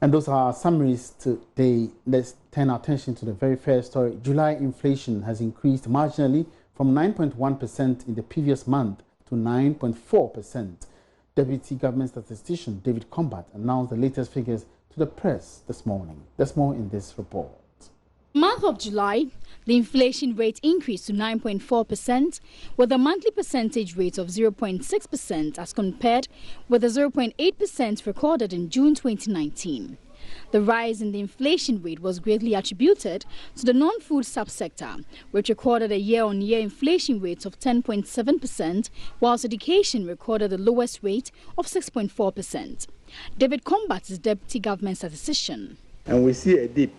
And those are our summaries today. Let's turn our attention to the very first story. July inflation has increased marginally from 9.1% in the previous month to 9.4%. Deputy Government Statistician David Combat announced the latest figures to the press this morning. There's more in this report. Month of July, the inflation rate increased to 9.4% with a monthly percentage rate of 0.6% as compared with the 0.8% recorded in June 2019. The rise in the inflation rate was greatly attributed to the non-food subsector, which recorded a year-on-year inflation rate of 10.7%, whilst education recorded the lowest rate of 6.4%. David Combat is Deputy Government Statistician. And we see a dip,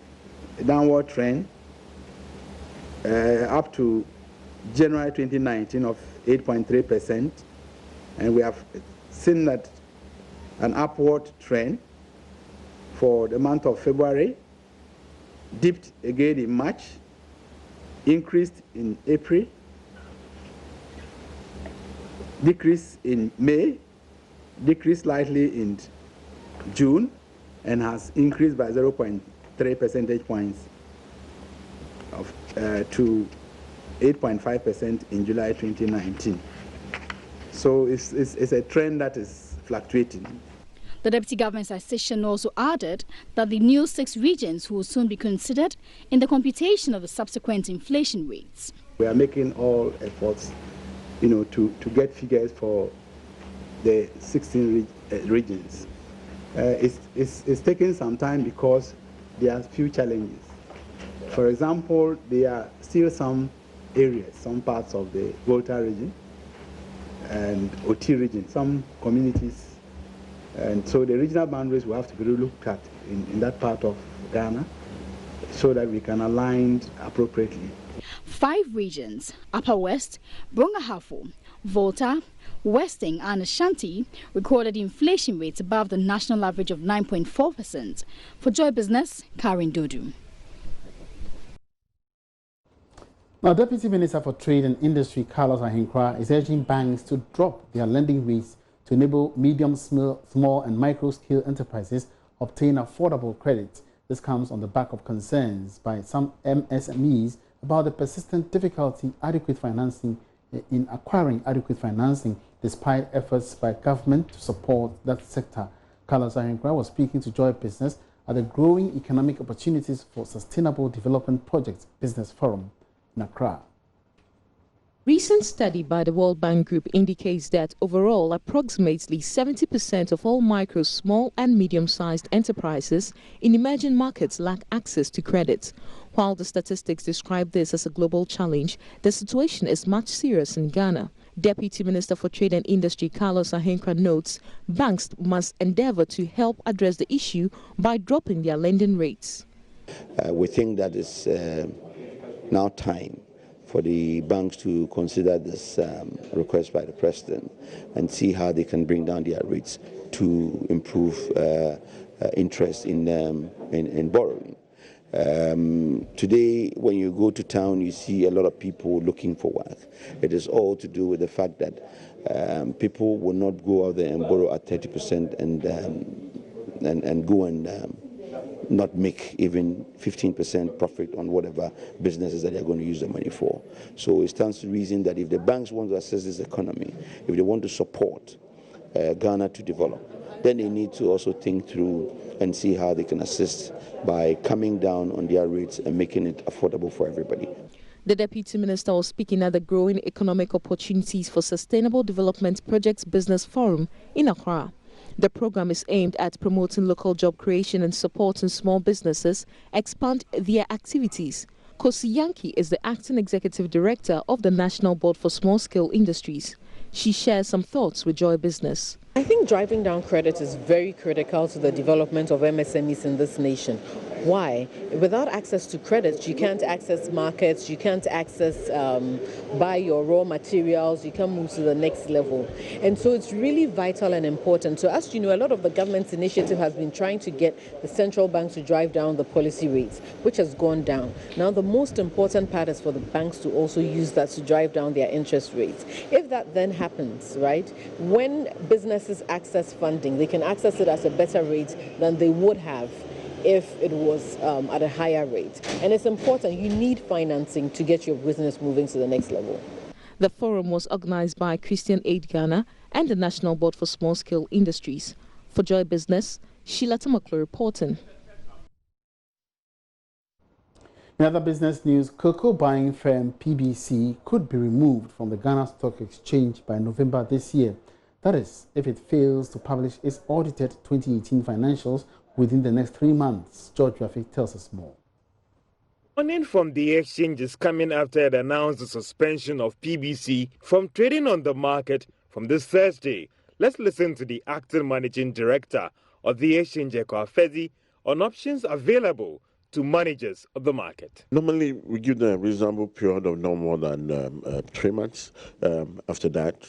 a downward trend up to January 2019 of 8.3%, and we have seen that an upward trend for the month of February, dipped again in March, increased in April, decreased in May, decreased slightly in June, and has increased by 0.3 percentage points to 8.5% in July 2019. So it's a trend that is fluctuating. The Deputy Government Statistician also added that the new 6 regions will soon be considered in the computation of the subsequent inflation rates. We are making all efforts, to get figures for the 16 regions. It's taking some time because there are few challenges. For example, there are still some areas, some parts of the Volta region and OT region, some communities. And so the regional boundaries will have to be looked at in that part of Ghana so that we can align appropriately. 5 regions, Upper West, Brongahafo, Volta, Western and Ashanti, recorded inflation rates above the national average of 9.4%. For Joy Business, Karen Dodu. Now, Deputy Minister for Trade and Industry, Carlos Ahenkra, is urging banks to drop their lending rates to enable medium, small and micro-scale enterprises obtain affordable credit. This comes on the back of concerns by some MSMEs about the persistent difficulty in acquiring adequate financing despite efforts by government to support that sector. Carlos Ahenkra was speaking to Joy Business at the Growing Economic Opportunities for Sustainable Development Projects Business Forum in Accra. Recent study by the World Bank Group indicates that overall approximately 70% of all micro, small and medium-sized enterprises in emerging markets lack access to credit. While the statistics describe this as a global challenge, the situation is much serious in Ghana. Deputy Minister for Trade and Industry Carlos Ahenkra notes banks must endeavor to help address the issue by dropping their lending rates. We think that it's now time for the banks to consider this request by the President and see how they can bring down their rates to improve interest in borrowing. Today, when you go to town, you see a lot of people looking for work. It is all to do with the fact that people will not go out there and borrow at 30% and go and not make even 15% profit on whatever businesses that they're going to use the money for. So it stands to reason that if the banks want to assess this economy, if they want to support Ghana to develop, then they need to also think through and see how they can assist by coming down on their rates and making it affordable for everybody. The Deputy Minister was speaking at the Growing Economic Opportunities for Sustainable Development Projects Business Forum in Accra. The program is aimed at promoting local job creation and supporting small businesses expand their activities. Kosi Yankee is the Acting Executive Director of the National Board for Small-Scale Industries. She shares some thoughts with Joy Business. I think driving down credit is very critical to the development of MSMEs in this nation. Why? Without access to credit, you can't access markets, you can't access buy your raw materials, you can't move to the next level. And so it's really vital and important. So as you know, a lot of the government's initiative has been trying to get the central bank to drive down the policy rates, which has gone down. Now the most important part is for the banks to also use that to drive down their interest rates. If that then happens, right, when businesses access funding, they can access it at a better rate than they would have if it was at a higher rate. And it's important, you need financing to get your business moving to the next level. The forum was organized by Christian Aid Ghana and the National Board for Small-Scale Industries. For Joy Business, Sheila Tamaklo reporting. In other business news, cocoa buying firm PBC could be removed from the Ghana Stock Exchange by November this year. That is, if it fails to publish its audited 2018 financials within the next 3 months. George Rafik tells us more. Warning from the exchange is coming after it announced the suspension of PBC from trading on the market from this Thursday. Let's listen to the acting managing director of the exchange, Ekwafezi, on options available to managers of the market. Normally, we give them a reasonable period of no more than 3 months. After that,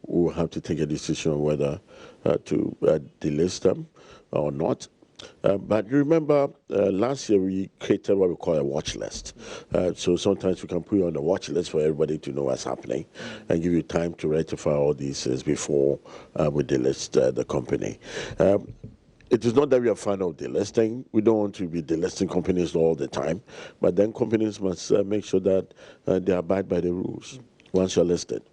we'll have to take a decision on whether to delist them or not. But remember, last year we created what we call a watch list. So sometimes we can put you on the watch list for everybody to know what's happening and give you time to rectify all these things before we delist the company. It is not that we are fan of delisting. We don't want to be delisting companies all the time. But then companies must make sure that they abide by the rules once you're listed.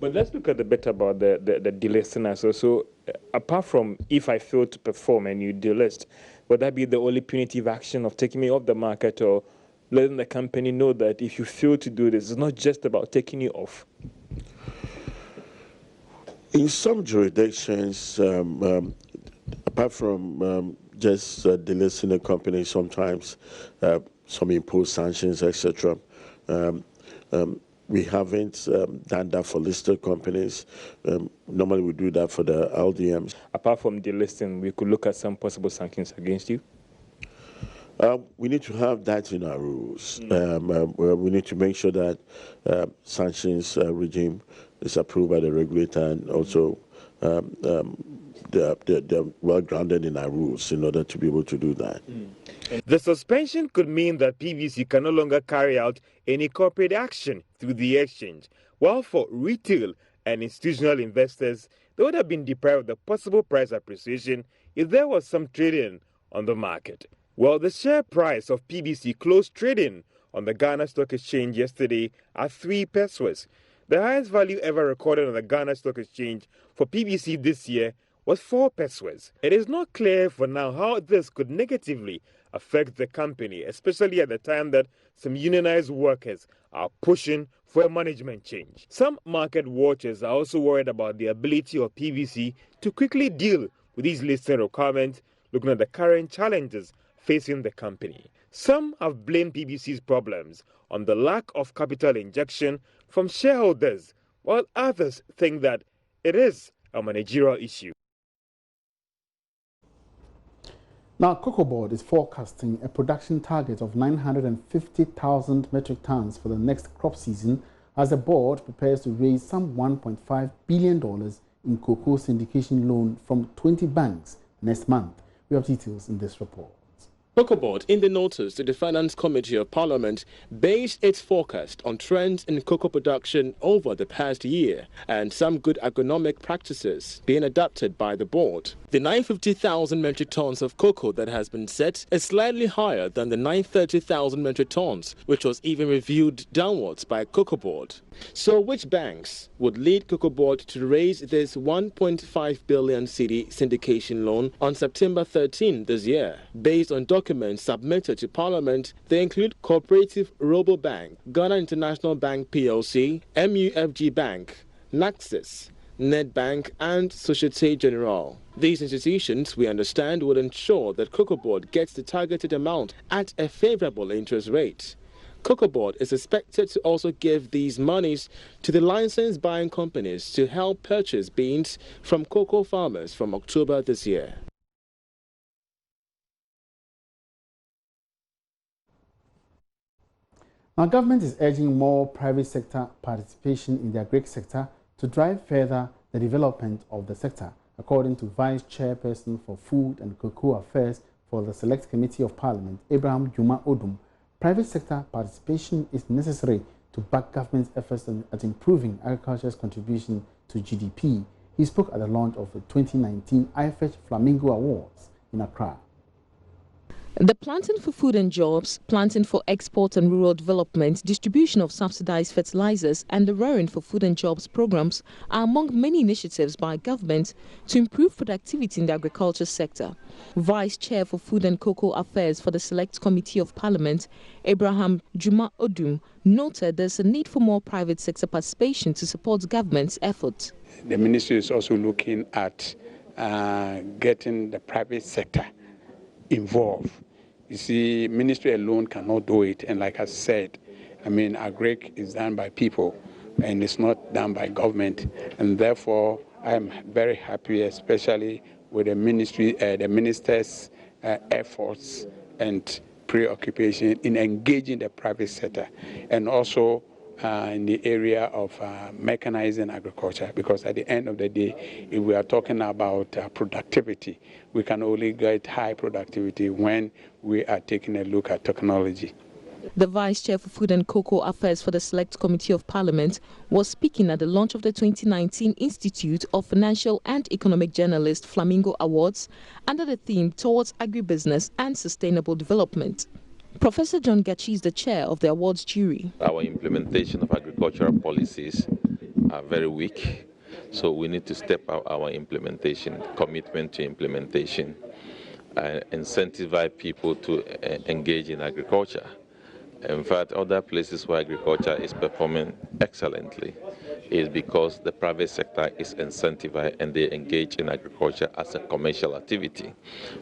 But let's look at the bit about the delisting as well. So apart from if I fail to perform and you delist, would that be the only punitive action of taking me off the market, or letting the company know that if you fail to do this, it's not just about taking you off? In some jurisdictions, apart from just delisting the company, sometimes some impose sanctions, etc. We haven't done that for listed companies. Normally we do that for the LDMs. Apart from delisting, we could look at some possible sanctions against you? We need to have that in our rules. We need to make sure that sanctions regime is approved by the regulator, and also they're well grounded in our rules in order to be able to do that. The suspension could mean that PBC can no longer carry out any corporate action through the exchange, while for retail and institutional investors, they would have been deprived of the possible price appreciation if there was some trading on the market. Well, the share price of PBC closed trading on the Ghana Stock Exchange yesterday at 3 pesos. The highest value ever recorded on the Ghana Stock Exchange for PBC this year was 4 pesos. It is not clear for now how this could negatively affect the company, especially at the time that some unionized workers are pushing for a management change. Some market watchers are also worried about the ability of PBC to quickly deal with these listing requirements, looking at the current challenges facing the company. Some have blamed PBC's problems on the lack of capital injection from shareholders, while others think that it is a managerial issue. Now, Cocoa Board is forecasting a production target of 950,000 metric tons for the next crop season as the board prepares to raise some $1.5 billion in cocoa syndication loan from 20 banks next month. We have details in this report. Cocoa Board, in the notice to the Finance Committee of Parliament, based its forecast on trends in cocoa production over the past year and some good agronomic practices being adopted by the board. The 950,000 metric tons of cocoa that has been set is slightly higher than the 930,000 metric tons, which was even reviewed downwards by Cocoa Board. So which banks would lead Cocoa Board to raise this 1.5 billion cedi syndication loan on September 13 this year? Based on documents submitted to Parliament, they include Cooperative Robobank, Ghana International Bank PLC, MUFG Bank, Naxos, Nedbank and Societe Generale. These institutions, we understand, would ensure that Cocoa Board gets the targeted amount at a favorable interest rate. Cocoa Board is expected to also give these monies to the licensed buying companies to help purchase beans from cocoa farmers from October this year. Now, government is urging more private sector participation in the agri sector to drive further the development of the sector, according to Vice Chairperson for Food and Cocoa Affairs for the Select Committee of Parliament, Abraham Juma Odum. Private sector participation is necessary to back government's efforts at improving agriculture's contribution to GDP. He spoke at the launch of the 2019 IFED Flamingo Awards in Accra. The planting for food and jobs, planting for export and rural development, distribution of subsidized fertilizers and the Rearing for Food and Jobs programs are among many initiatives by government to improve productivity in the agriculture sector. Vice Chair for Food and Cocoa Affairs for the Select Committee of Parliament, Abraham Juma Odum, noted there's a need for more private sector participation to support government's efforts. The ministry is also looking at getting the private sector involved. You see, ministry alone cannot do it, and like I said, I mean, agric is done by people and it's not done by government, and therefore I am very happy, especially with the ministry, the minister's efforts and preoccupation in engaging the private sector, and also in the area of mechanizing agriculture, because at the end of the day, if we are talking about productivity, we can only get high productivity when we are taking a look at technology. The Vice Chair for Food and Cocoa Affairs for the Select Committee of Parliament was speaking at the launch of the 2019 Institute of Financial and Economic Journalists Flamingo Awards under the theme Towards Agribusiness and Sustainable Development. Professor John Gachi is the chair of the awards jury. Our implementation of agricultural policies are very weak, so we need to step up our implementation, commitment to implementation, and incentivize people to engage in agriculture. In fact, other places where agriculture is performing excellently is because the private sector is incentivized and they engage in agriculture as a commercial activity.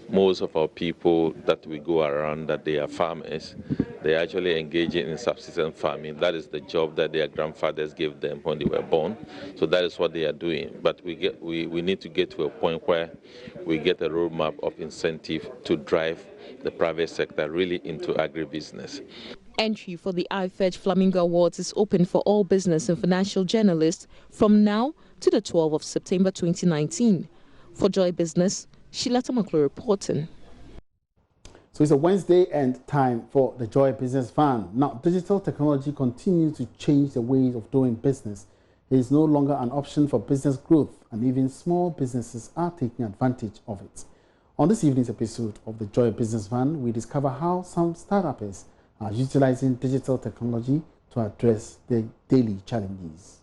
Most of our people that we go around that they are farmers, they actually engage in subsistence farming. That is the job that their grandfathers gave them when they were born. So that is what they are doing. But we need to get to a point where we get a roadmap of incentive to drive the private sector really into agribusiness. Entry for the IFED Flamingo Awards is open for all business and financial journalists from now to the 12th of September 2019. For Joy Business, Sheila Tamaklo reporting. So it's a Wednesday and time for the Joy Business Van. Now, digital technology continues to change the ways of doing business. It is no longer an option for business growth, and even small businesses are taking advantage of it. On this evening's episode of the Joy Business Van, we discover how some startups are utilizing digital technology to address their daily challenges.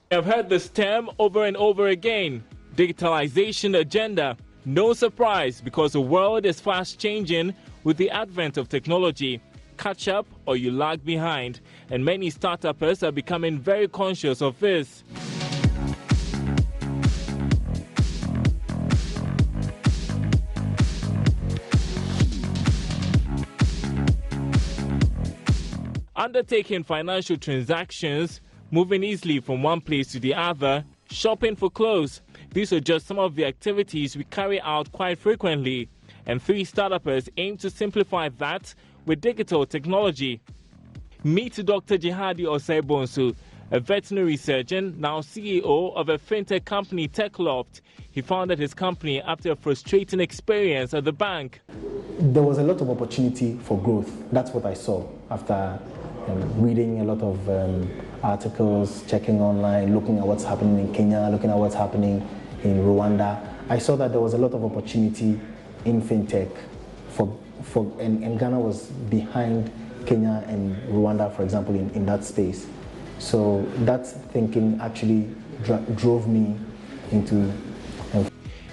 I've heard this term over and over again, digitalization agenda. No surprise, because the world is fast changing with the advent of technology. Catch up or you lag behind, and many startups are becoming very conscious of this. Undertaking financial transactions, moving easily from one place to the other, shopping for clothes. These are just some of the activities we carry out quite frequently. And 3 startups aim to simplify that with digital technology. Meet Dr. Jihadi Osaibonsu, a veterinary surgeon, now CEO of a fintech company, TechLoft. He founded his company after a frustrating experience at the bank. There was a lot of opportunity for growth. That's what I saw after reading a lot of articles, checking online, looking at what's happening in Kenya, looking at what's happening in Rwanda. I saw that there was a lot of opportunity in fintech and Ghana was behind Kenya and Rwanda, for example, in that space. So that thinking actually drove me into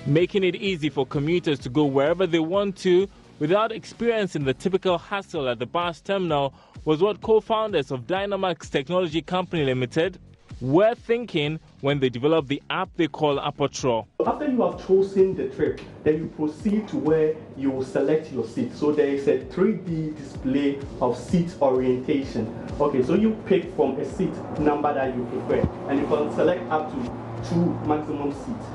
making it easy for commuters to go wherever they want to without experiencing the typical hassle at the bus terminal was what co-founders of Dynamax Technology Company Limited were thinking when they developed the app they call Apotro. After you have chosen the trip, then you proceed to where you will select your seat. So there is a 3D display of seat orientation. Okay, so you pick from a seat number that you prefer, and you can select up to 2 maximum seats.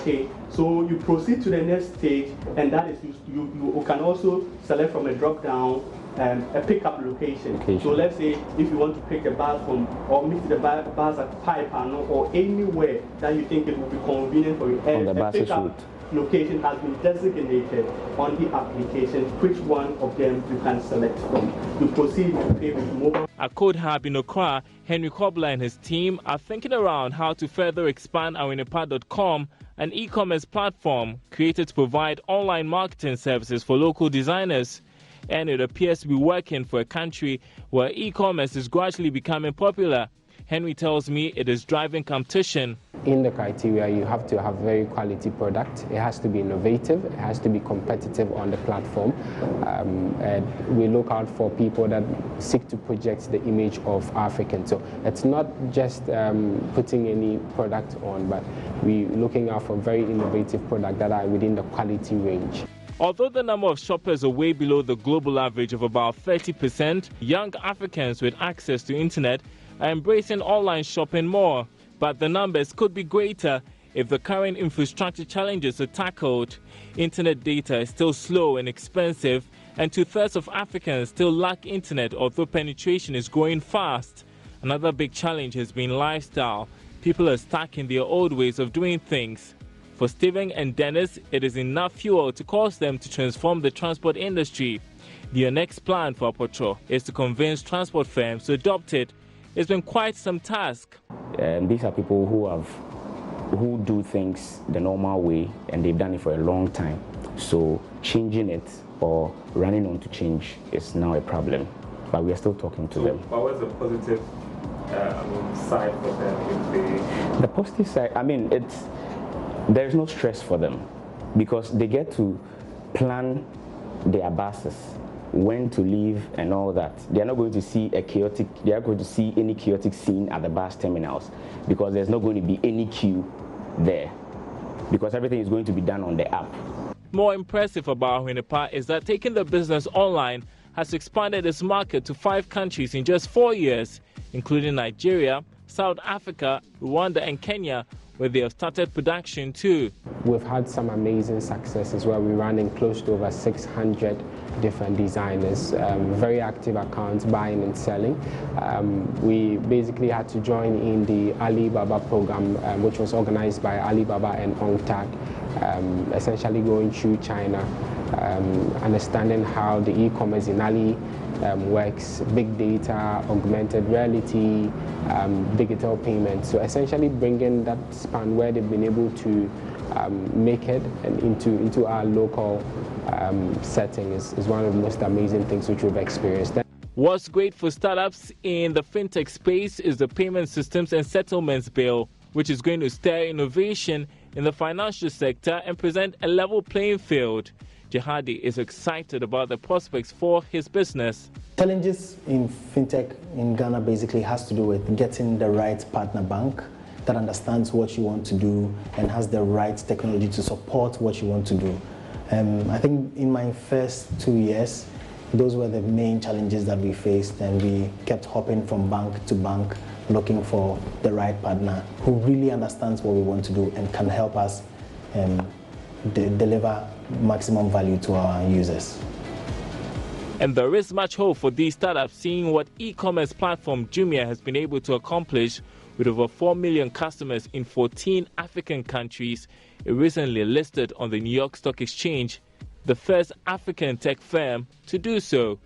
Okay, so you proceed to the next stage, and that is you can also select from a drop down a pickup location. So let's say if you want to pick a bus from or meet the bus at Pipeano or anywhere that you think it will be convenient for you, a pickup location has been designated on the application, which one of them you can select from. You proceed to pay with mobile. At Code Hub in Accra, Henry Kobler and his team are thinking around how to further expand awinipa.com, an e-commerce platform created to provide online marketing services for local designers. And it appears to be working for a country where e-commerce is gradually becoming popular. Henry tells me it is driving competition. In the criteria, you have to have very quality product. It has to be innovative. It has to be competitive on the platform. And we look out for people that seek to project the image of African. So it's not just putting any product on, but we're looking out for very innovative product that are within the quality range. Although the number of shoppers are way below the global average of about 30%, young Africans with access to internet are embracing online shopping more. But the numbers could be greater if the current infrastructure challenges are tackled. Internet data is still slow and expensive, and 2/3 of Africans still lack internet, although penetration is growing fast. Another big challenge has been lifestyle. People are stuck in their old ways of doing things. For Stephen and Dennis, it is enough fuel to cause them to transform the transport industry. Their next plan for Apotro is to convince transport firms to adopt it. It's been quite some task. These are people who do things the normal way, and they've done it for a long time. So changing it or running on to change is now a problem. But we are still talking to them. But what's the positive side for them? The positive side, there's no stress for them because they get to plan their buses, when to leave and all that. They are not going to see any chaotic scene at the bus terminals because there's not going to be any queue there because everything is going to be done on the app. More impressive about Awinipa is that taking the business online has expanded its market to 5 countries in just 4 years, including Nigeria, South Africa, Rwanda and Kenya, where they have started production too. We've had some amazing successes where we're running close to over 600 different designers, very active accounts, buying and selling. We basically had to join in the Alibaba program, which was organized by Alibaba and UNCTAD, essentially going through China, understanding how the e-commerce in Ali works, big data, augmented reality, digital payments. So essentially bringing that span where they've been able to make it and into our local setting is one of the most amazing things which we've experienced. What's great for startups in the fintech space is the Payment Systems and Settlements Bill, which is going to stir innovation in the financial sector and present a level playing field. Jihadi is excited about the prospects for his business. Challenges in fintech in Ghana basically has to do with getting the right partner bank that understands what you want to do and has the right technology to support what you want to do. I think in my first 2 years, those were the main challenges that we faced, and we kept hopping from bank to bank looking for the right partner who really understands what we want to do and can help us deliver maximum value to our users. And there is much hope for these startups, seeing what e-commerce platform Jumia has been able to accomplish with over 4 million customers in 14 African countries. It recently listed on the New York Stock Exchange, the first African tech firm to do so.